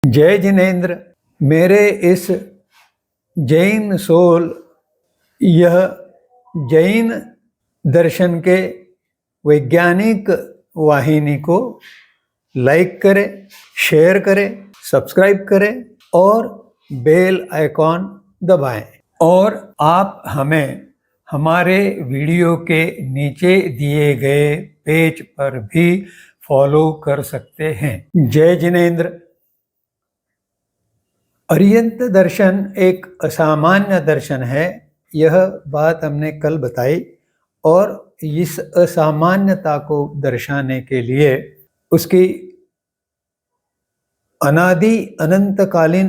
जय जिनेन्द्र। मेरे इस जैन सोल यह जैन दर्शन के वैज्ञानिक वाहिनी को लाइक करें, शेयर करें, सब्सक्राइब करें और बेल आइकॉन दबाएं। और आप हमें हमारे वीडियो के नीचे दिए गए पेज पर भी फॉलो कर सकते हैं। जय जिनेन्द्र। अर्यंत दर्शन एक असामान्य दर्शन है, यह बात हमने कल बताई। और इस असामान्यता को दर्शाने के लिए उसकी अनादि अनंतकालीन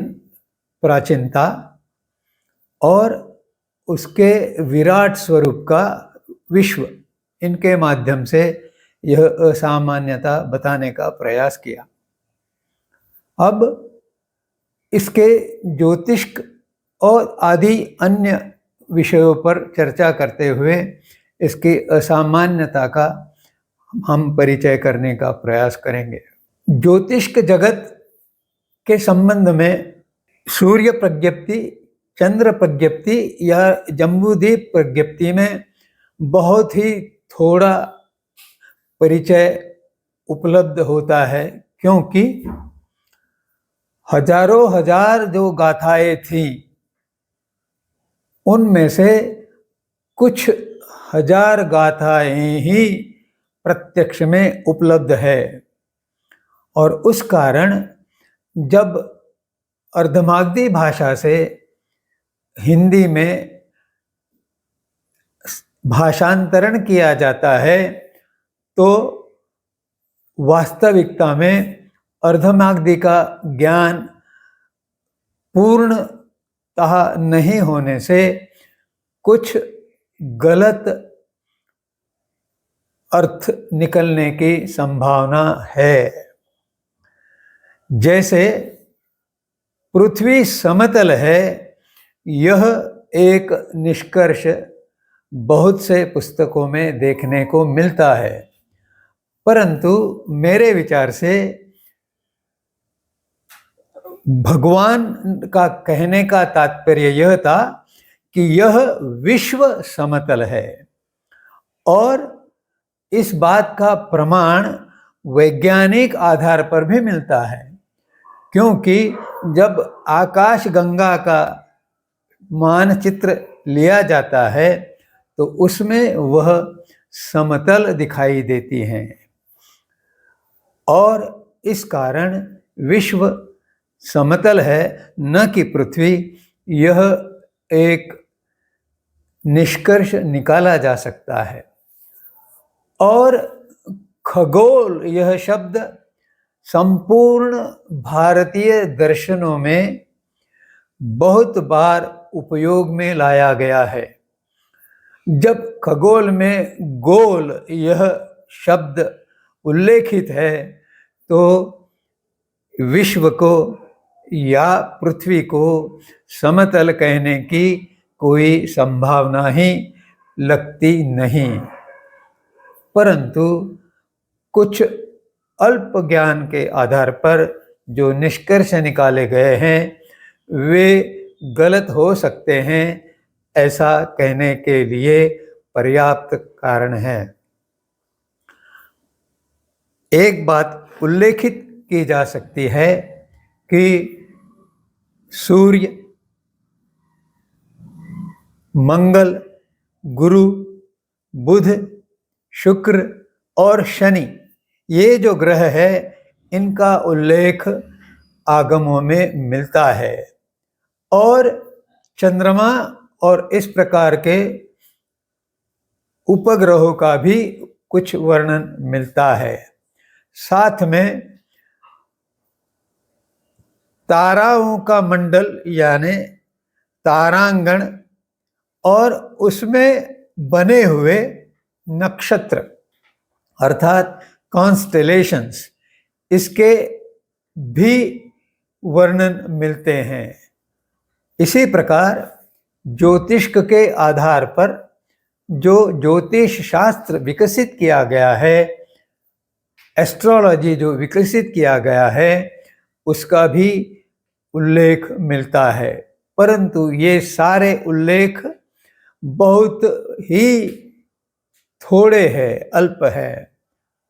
प्राचीनता और उसके विराट स्वरूप का विश्व, इनके माध्यम से यह असामान्यता बताने का प्रयास किया। अब इसके ज्योतिष्क और आदि अन्य विषयों पर चर्चा करते हुए इसकी असामान्यता का हम परिचय करने का प्रयास करेंगे। ज्योतिष्क जगत के संबंध में सूर्य प्रज्ञप्ति, चंद्र प्रज्ञप्ति या जम्बूद्वीप प्रज्ञप्ति में बहुत ही थोड़ा परिचय उपलब्ध होता है, क्योंकि हजारों हजार जो गाथाएं थी उनमें से कुछ हजार गाथाएं ही प्रत्यक्ष में उपलब्ध है। और उस कारण जब अर्धमागधी भाषा से हिंदी में भाषांतरण किया जाता है तो वास्तविकता में अर्धमागधी का ज्ञान पूर्णतः नहीं होने से कुछ गलत अर्थ निकलने की संभावना है। जैसे पृथ्वी समतल है, यह एक निष्कर्ष बहुत से पुस्तकों में देखने को मिलता है, परंतु मेरे विचार से भगवान का कहने का तात्पर्य यह था कि यह विश्व समतल है। और इस बात का प्रमाण वैज्ञानिक आधार पर भी मिलता है, क्योंकि जब आकाश गंगा का मानचित्र लिया जाता है तो उसमें वह समतल दिखाई देती हैं। और इस कारण विश्व समतल है, न कि पृथ्वी। यह एक निष्कर्ष निकाला जा सकता है। और खगोल यह शब्द संपूर्ण भारतीय दर्शनों में बहुत बार उपयोग में लाया गया है। जब खगोल में गोल यह शब्द उल्लेखित है तो विश्व को या पृथ्वी को समतल कहने की कोई संभावना ही लगती नहीं। परंतु कुछ अल्प ज्ञान के आधार पर जो निष्कर्ष निकाले गए हैं वे गलत हो सकते हैं, ऐसा कहने के लिए पर्याप्त कारण है। एक बात उल्लेखित की जा सकती है कि सूर्य, मंगल, गुरु, बुध, शुक्र और शनि, ये जो ग्रह है इनका उल्लेख आगमों में मिलता है। और चंद्रमा और इस प्रकार के उपग्रहों का भी कुछ वर्णन मिलता है। साथ में ताराओं का मंडल यानी तारांगण और उसमें बने हुए नक्षत्र अर्थात कॉन्स्टेलेशंस, इसके भी वर्णन मिलते हैं। इसी प्रकार ज्योतिष्क के आधार पर जो ज्योतिष शास्त्र विकसित किया गया है, एस्ट्रोलॉजी जो विकसित किया गया है, उसका भी उल्लेख मिलता है, परंतु ये सारे उल्लेख बहुत ही थोड़े हैं, अल्प है।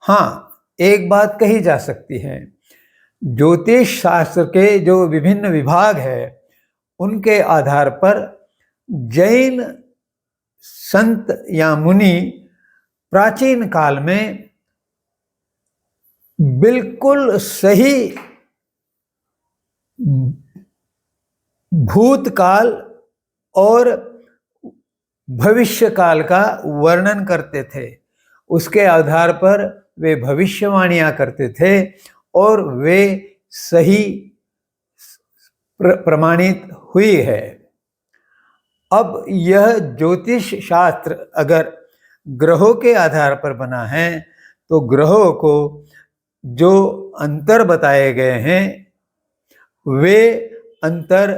हाँ, एक बात कही जा सकती है, ज्योतिष शास्त्र के जो विभिन्न विभाग है उनके आधार पर जैन संत या मुनि प्राचीन काल में बिल्कुल सही भूतकाल और भविष्य काल का वर्णन करते थे। उसके आधार पर वे भविष्यवाणियां करते थे और वे सही प्रमाणित हुई है। अब यह ज्योतिष शास्त्र अगर ग्रहों के आधार पर बना है तो ग्रहों को जो अंतर बताए गए हैं वे अंतर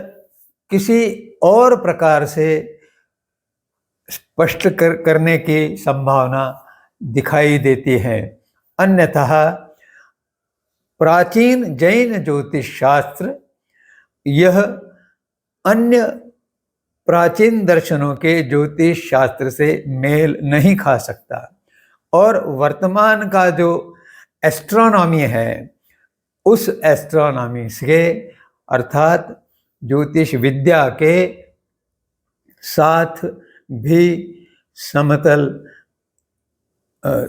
किसी और प्रकार से स्पष्ट करने की संभावना दिखाई देती है। अन्यतः प्राचीन जैन ज्योतिष शास्त्र यह अन्य प्राचीन दर्शनों के ज्योतिष शास्त्र से मेल नहीं खा सकता और वर्तमान का जो एस्ट्रोनॉमी है उस एस्ट्रोनॉमी से अर्थात ज्योतिष विद्या के साथ भी समतल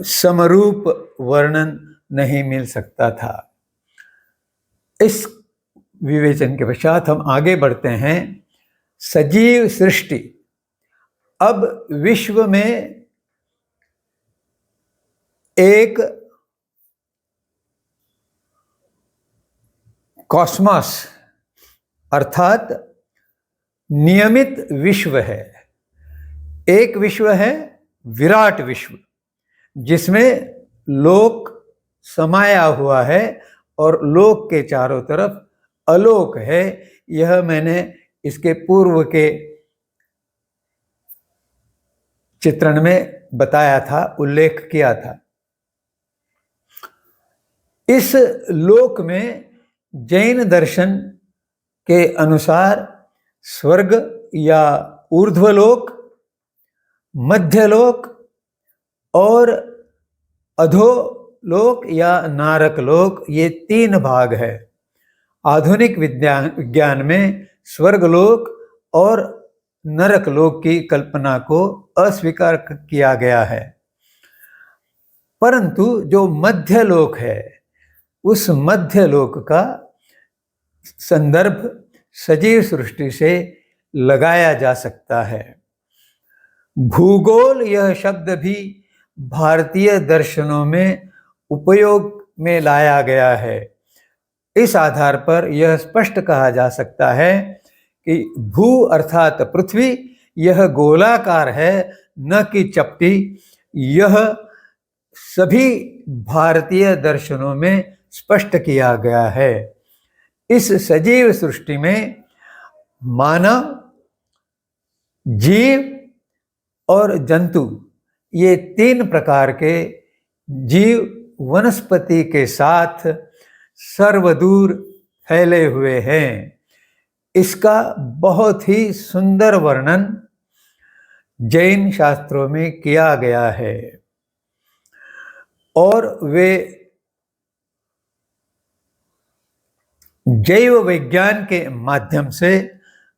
समरूप वर्णन नहीं मिल सकता था। इस विवेचन के पश्चात हम आगे बढ़ते हैं। सजीव सृष्टि। अब विश्व में एक कॉस्मॉस अर्थात नियमित विश्व है। एक विश्व है विराट विश्व जिसमें लोक समाया हुआ है और लोक के चारों तरफ अलोक है। यह मैंने इसके पूर्व के चित्रण में बताया था, उल्लेख किया था। इस लोक में जैन दर्शन के अनुसार स्वर्ग या ऊर्ध्वलोक, मध्यलोक और अधोलोक या नारक लोक, ये 3 भाग है। आधुनिक विज्ञान में स्वर्गलोक और नरक लोक की कल्पना को अस्वीकार किया गया है, परंतु जो मध्यलोक है उस मध्यलोक का संदर्भ सजीव सृष्टि से लगाया जा सकता है। भूगोल यह शब्द भी भारतीय दर्शनों में उपयोग में लाया गया है। इस आधार पर यह स्पष्ट कहा जा सकता है कि भू अर्थात पृथ्वी यह गोलाकार है, न कि चपटी। यह सभी भारतीय दर्शनों में स्पष्ट किया गया है। इस सजीव सृष्टि में मानव, जीव और जंतु, ये 3 प्रकार के जीव वनस्पति के साथ सर्वदूर फैले हुए हैं। इसका बहुत ही सुंदर वर्णन जैन शास्त्रों में किया गया है और वे जैव विज्ञान के माध्यम से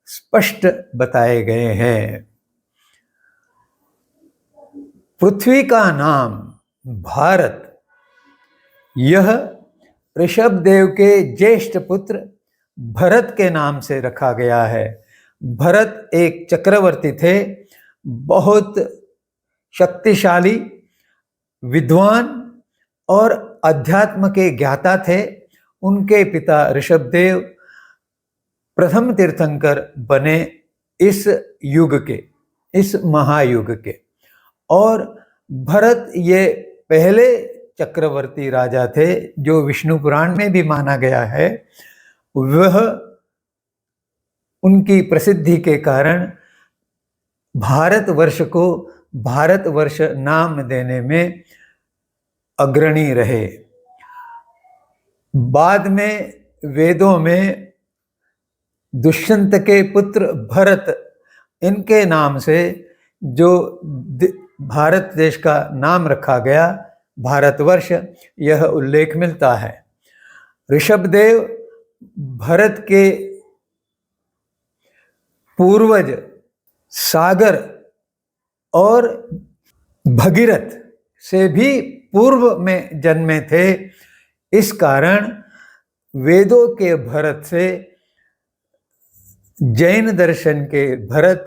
स्पष्ट बताए गए हैं। पृथ्वी का नाम भारत, यह ऋषभदेव के ज्येष्ठ पुत्र भरत के नाम से रखा गया है। भरत एक चक्रवर्ती थे, बहुत शक्तिशाली, विद्वान और अध्यात्म के ज्ञाता थे। उनके पिता ऋषभदेव प्रथम तीर्थंकर बने इस युग के, इस महायुग के, और भरत ये पहले चक्रवर्ती राजा थे जो विष्णु पुराण में भी माना गया है। वह उनकी प्रसिद्धि के कारण भारतवर्ष को भारतवर्ष नाम देने में अग्रणी रहे। बाद में वेदों में दुष्यंत के पुत्र भरत, इनके नाम से जो भारत देश का नाम रखा गया, भारतवर्ष, यह उल्लेख मिलता है। ऋषभदेव भरत के पूर्वज सागर और भगीरथ से भी पूर्व में जन्मे थे। इस कारण वेदों के भरत से जैन दर्शन के भरत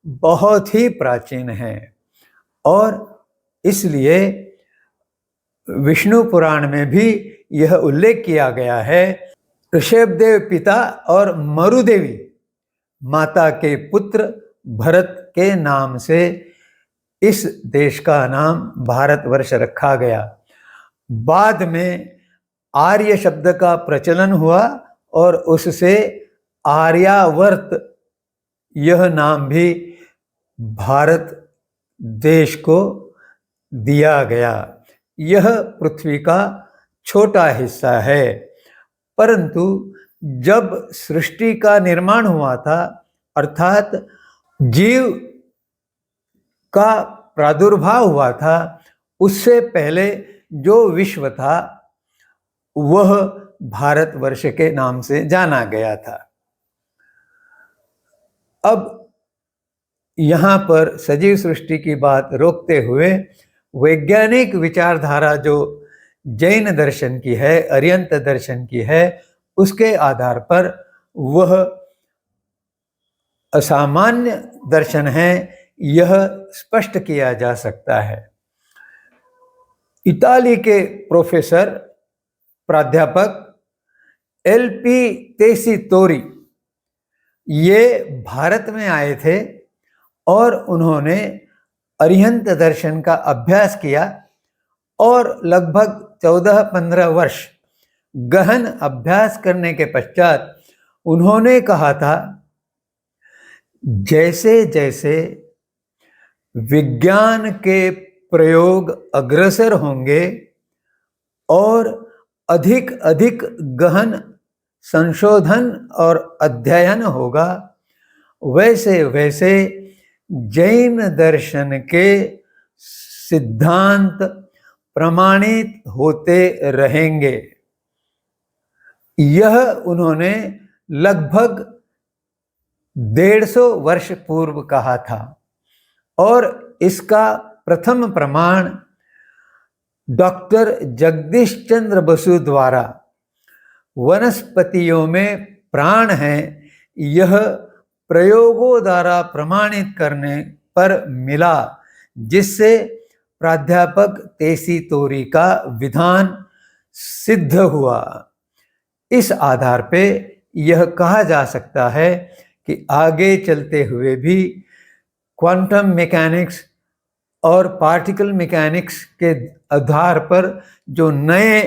बहुत ही प्राचीन हैं और इसलिए विष्णु पुराण में भी यह उल्लेख किया गया है। ऋषभदेव पिता और मरुदेवी माता के पुत्र भरत के नाम से इस देश का नाम भारतवर्ष रखा गया। बाद में आर्य शब्द का प्रचलन हुआ और उससे आर्यावर्त यह नाम भी भारत देश को दिया गया। यह पृथ्वी का छोटा हिस्सा है, परंतु जब सृष्टि का निर्माण हुआ था, अर्थात जीव का प्रादुर्भाव हुआ था, उससे पहले जो विश्व था वह भारतवर्ष के नाम से जाना गया था। अब यहाँ पर सजीव सृष्टि की बात रोकते हुए वैज्ञानिक विचारधारा जो जैन दर्शन की है, अर्यंत दर्शन की है, उसके आधार पर वह असामान्य दर्शन है, यह स्पष्ट किया जा सकता है। इताली के प्रोफेसर प्राध्यापक एल.पी. तेसीतोरी ये भारत में आए थे और उन्होंने अरिहंत दर्शन का अभ्यास किया और लगभग 14-15 वर्ष गहन अभ्यास करने के पश्चात उन्होंने कहा था, जैसे जैसे विज्ञान के प्रयोग अग्रसर होंगे और अधिक अधिक गहन संशोधन और अध्ययन होगा, वैसे वैसे जैन दर्शन के सिद्धांत प्रमाणित होते रहेंगे। यह उन्होंने लगभग 150 वर्ष पूर्व कहा था और इसका प्रथम प्रमाण डॉक्टर जगदीश चंद्र बसु द्वारा वनस्पतियों में प्राण है, यह प्रयोगों द्वारा प्रमाणित करने पर मिला, जिससे प्राध्यापक तेसीतोरी का विधान सिद्ध हुआ। इस आधार पे यह कहा जा सकता है कि आगे चलते हुए भी क्वांटम मैकेनिक्स और पार्टिकल मैकेनिक्स के आधार पर जो नए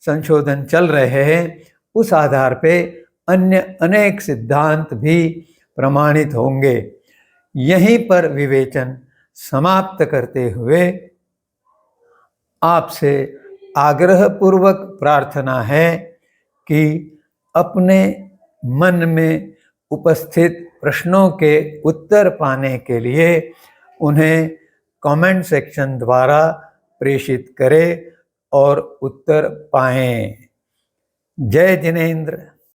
संशोधन चल रहे हैं, उस आधार पे अन्य अनेक सिद्धांत भी प्रमाणित होंगे। यहीं पर विवेचन समाप्त करते हुए आपसे आग्रहपूर्वक प्रार्थना है कि अपने मन में उपस्थित प्रश्नों के उत्तर पाने के लिए उन्हें कमेंट सेक्शन द्वारा प्रेषित करें और उत्तर पाएं। जय जिनेंद्र।